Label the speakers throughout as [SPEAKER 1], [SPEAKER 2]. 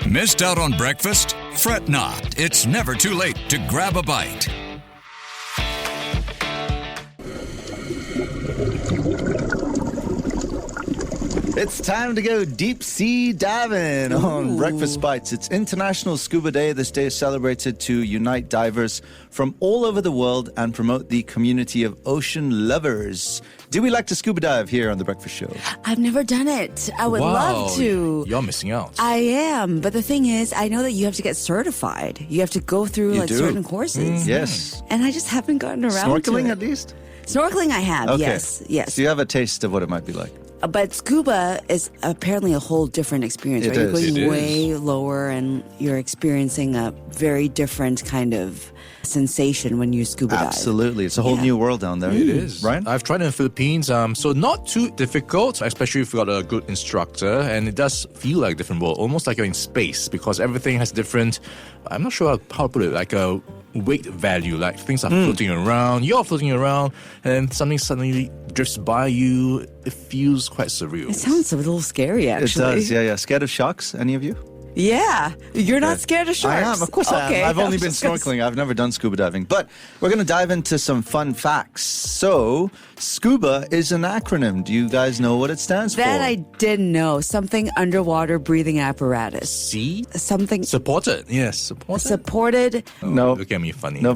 [SPEAKER 1] Missed out on breakfast? Fret not. It's never too late to grab a bite.
[SPEAKER 2] It's time to go deep sea diving on Breakfast Bites. It's International Scuba Day. This day is celebrated to unite divers from all over the world and promote the community of ocean lovers. Do we like to scuba dive here on The Breakfast Show?
[SPEAKER 3] I've never done it. I would love to.
[SPEAKER 4] You're missing out.
[SPEAKER 3] I am. But the thing is, I know that you have to get certified. You have to go through certain courses.
[SPEAKER 2] Yes.
[SPEAKER 3] And I just haven't gotten around to
[SPEAKER 2] Snorkeling
[SPEAKER 3] it.
[SPEAKER 2] at least?
[SPEAKER 3] Snorkeling I have,
[SPEAKER 2] Okay.
[SPEAKER 3] yes.
[SPEAKER 2] So you have a taste of what it might be like.
[SPEAKER 3] But scuba is apparently a whole different experience, right? You're going way lower and you're experiencing a very different kind of sensation when you scuba dive.
[SPEAKER 2] Absolutely. It's a whole new world down there.
[SPEAKER 4] It is.
[SPEAKER 2] Right?
[SPEAKER 4] I've tried in the Philippines, so not too difficult, especially if you've got a good instructor. And it does feel like a different world, almost like you're in space, because everything has different, I'm not sure how to put it, like a weight value. Like things are floating around, you're floating around, and something suddenly drifts by you. It feels quite surreal.
[SPEAKER 3] It sounds a little scary, actually.
[SPEAKER 2] It does, yeah. Scared of sharks, any of you?
[SPEAKER 3] Yeah. You're not scared of sharks?
[SPEAKER 2] I am, of course I am. I've only been snorkeling. I've never done scuba diving. But we're going to dive into some fun facts. So, scuba is an acronym. Do you guys know what it stands for?
[SPEAKER 3] That I didn't know. Something underwater breathing apparatus.
[SPEAKER 4] See?
[SPEAKER 3] Something...
[SPEAKER 4] Supported. Yes, supported.
[SPEAKER 3] Supported.
[SPEAKER 2] No.
[SPEAKER 4] Look at me funny.
[SPEAKER 2] No.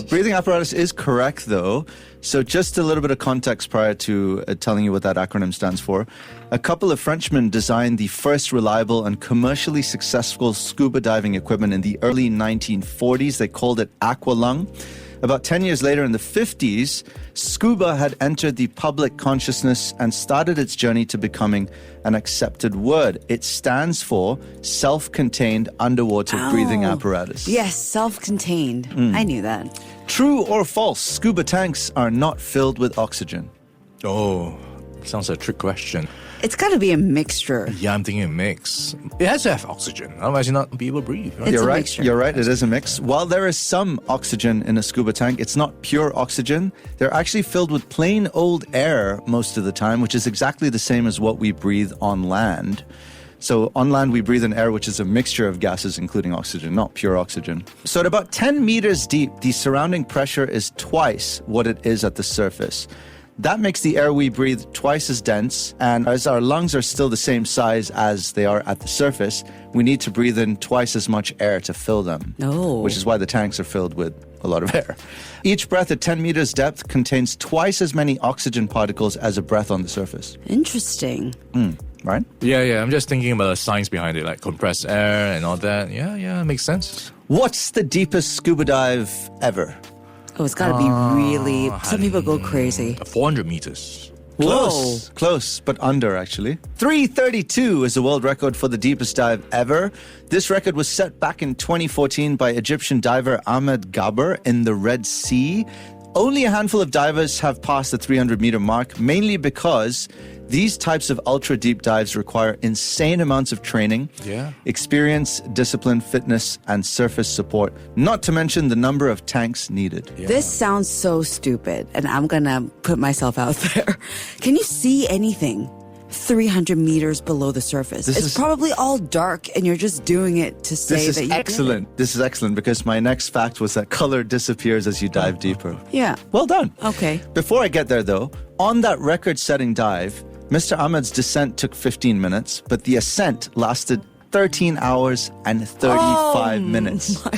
[SPEAKER 2] Breathing apparatus is correct, though. So just a little bit of context prior to telling you what that acronym stands for. A couple of Frenchmen designed the first reliable and commercially successful scuba diving equipment in the early 1940s. They called it Aqualung. About 10 years later, in the 50s, scuba had entered the public consciousness and started its journey to becoming an accepted word. It stands for self-contained underwater breathing apparatus.
[SPEAKER 3] Yes, self-contained. I knew that.
[SPEAKER 2] True or false, scuba tanks are not filled with oxygen?
[SPEAKER 4] Oh, sounds like a trick question.
[SPEAKER 3] It's got to be a mixture.
[SPEAKER 4] Yeah, I'm thinking a mix. It has to have oxygen, otherwise you're not be able to breathe. Right?
[SPEAKER 3] It's
[SPEAKER 2] You're
[SPEAKER 3] a
[SPEAKER 2] right.
[SPEAKER 3] mixture.
[SPEAKER 2] You're right. It is a mix. While there is some oxygen in a scuba tank, it's not pure oxygen. They're actually filled with plain old air most of the time, which is exactly the same as what we breathe on land. So on land, we breathe in air, which is a mixture of gases, including oxygen, not pure oxygen. So at about 10 meters deep, the surrounding pressure is twice what it is at the surface. That makes the air we breathe twice as dense, and as our lungs are still the same size as they are at the surface, we need to breathe in twice as much air to fill them, which is why the tanks are filled with a lot of air. Each breath at 10 meters depth contains twice as many oxygen particles as a breath on the surface.
[SPEAKER 3] Interesting.
[SPEAKER 2] Right?
[SPEAKER 4] Yeah. I'm just thinking about the science behind it, like compressed air and all that. Yeah, it makes sense.
[SPEAKER 2] What's the deepest scuba dive ever?
[SPEAKER 3] Oh, it's got to be really... Some people go crazy.
[SPEAKER 4] 400 meters.
[SPEAKER 2] Close, but under actually. 332 is the world record for the deepest dive ever. This record was set back in 2014 by Egyptian diver Ahmed Gabr in the Red Sea. Only a handful of divers have passed the 300-meter mark, mainly because these types of ultra-deep dives require insane amounts of training, experience, discipline, fitness, and surface support, not to mention the number of tanks needed.
[SPEAKER 4] Yeah.
[SPEAKER 3] This sounds so stupid, and I'm going to put myself out there. Can you see anything 300 meters below the surface? It's probably all dark, and you're just doing it to say that you
[SPEAKER 2] This is excellent. This is excellent, because my next fact was that color disappears as you dive deeper.
[SPEAKER 3] Yeah.
[SPEAKER 2] Well done.
[SPEAKER 3] Okay.
[SPEAKER 2] Before I get there, though, on that record-setting dive, Mr. Ahmed's descent took 15 minutes, but the ascent lasted 13 hours and 35 minutes.
[SPEAKER 3] My
[SPEAKER 4] I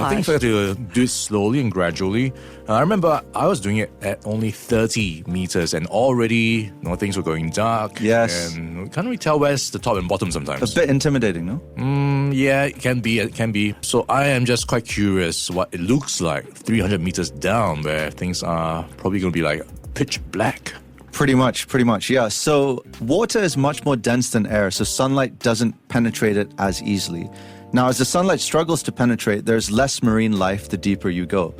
[SPEAKER 4] think we have to do it slowly and gradually. I remember I was doing it at only 30 meters, and already things were going dark.
[SPEAKER 2] Yes.
[SPEAKER 4] And we can't really tell where's the top and bottom sometimes.
[SPEAKER 2] A bit intimidating, no?
[SPEAKER 4] Yeah, it can be. So I am just quite curious what it looks like 300 meters down, where things are probably going to be like pitch black.
[SPEAKER 2] Pretty much, yeah. So water is much more dense than air, so sunlight doesn't penetrate it as easily. Now, as the sunlight struggles to penetrate, there's less marine life the deeper you go.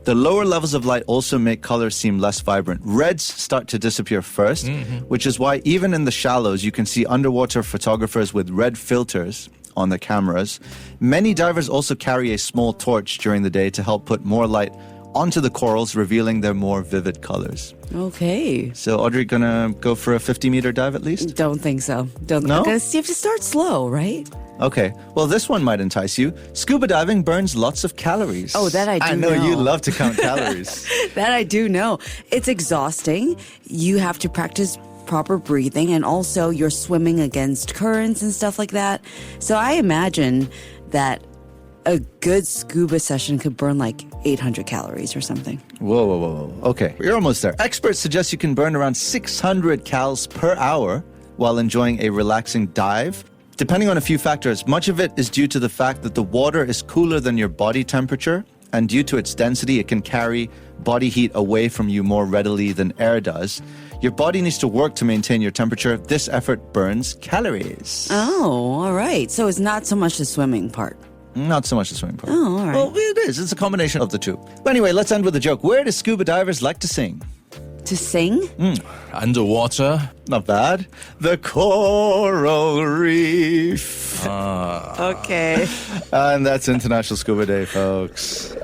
[SPEAKER 2] The lower levels of light also make colors seem less vibrant. Reds start to disappear first, which is why even in the shallows, you can see underwater photographers with red filters on the cameras. Many divers also carry a small torch during the day to help put more light onto the corals, revealing their more vivid colors.
[SPEAKER 3] Okay.
[SPEAKER 2] So, Audrey, gonna go for a 50-meter dive at least?
[SPEAKER 3] Don't think so.
[SPEAKER 2] No?
[SPEAKER 3] Because you have to start slow, right?
[SPEAKER 2] Okay. Well, this one might entice you. Scuba diving burns lots of calories.
[SPEAKER 3] Oh, that I do know.
[SPEAKER 2] I know you love to count calories.
[SPEAKER 3] That I do know. It's exhausting. You have to practice proper breathing, and also you're swimming against currents and stuff like that. So I imagine that a good scuba session could burn like 800 calories or something.
[SPEAKER 2] Whoa. Okay, you're almost there. Experts suggest you can burn around 600 calories per hour while enjoying a relaxing dive. Depending on a few factors, much of it is due to the fact that the water is cooler than your body temperature, and due to its density, it can carry body heat away from you more readily than air does. Your body needs to work to maintain your temperature. This effort burns calories.
[SPEAKER 3] Oh, all right. So it's not so much the swimming part.
[SPEAKER 2] Not so much the swimming part.
[SPEAKER 3] Oh, all right.
[SPEAKER 2] Well, it is. It's a combination of the two. But anyway, let's end with a joke. Where do scuba divers like to sing?
[SPEAKER 3] To sing?
[SPEAKER 4] Underwater.
[SPEAKER 2] Not bad. The coral reef.
[SPEAKER 3] Okay.
[SPEAKER 2] And that's International Scuba Day, folks.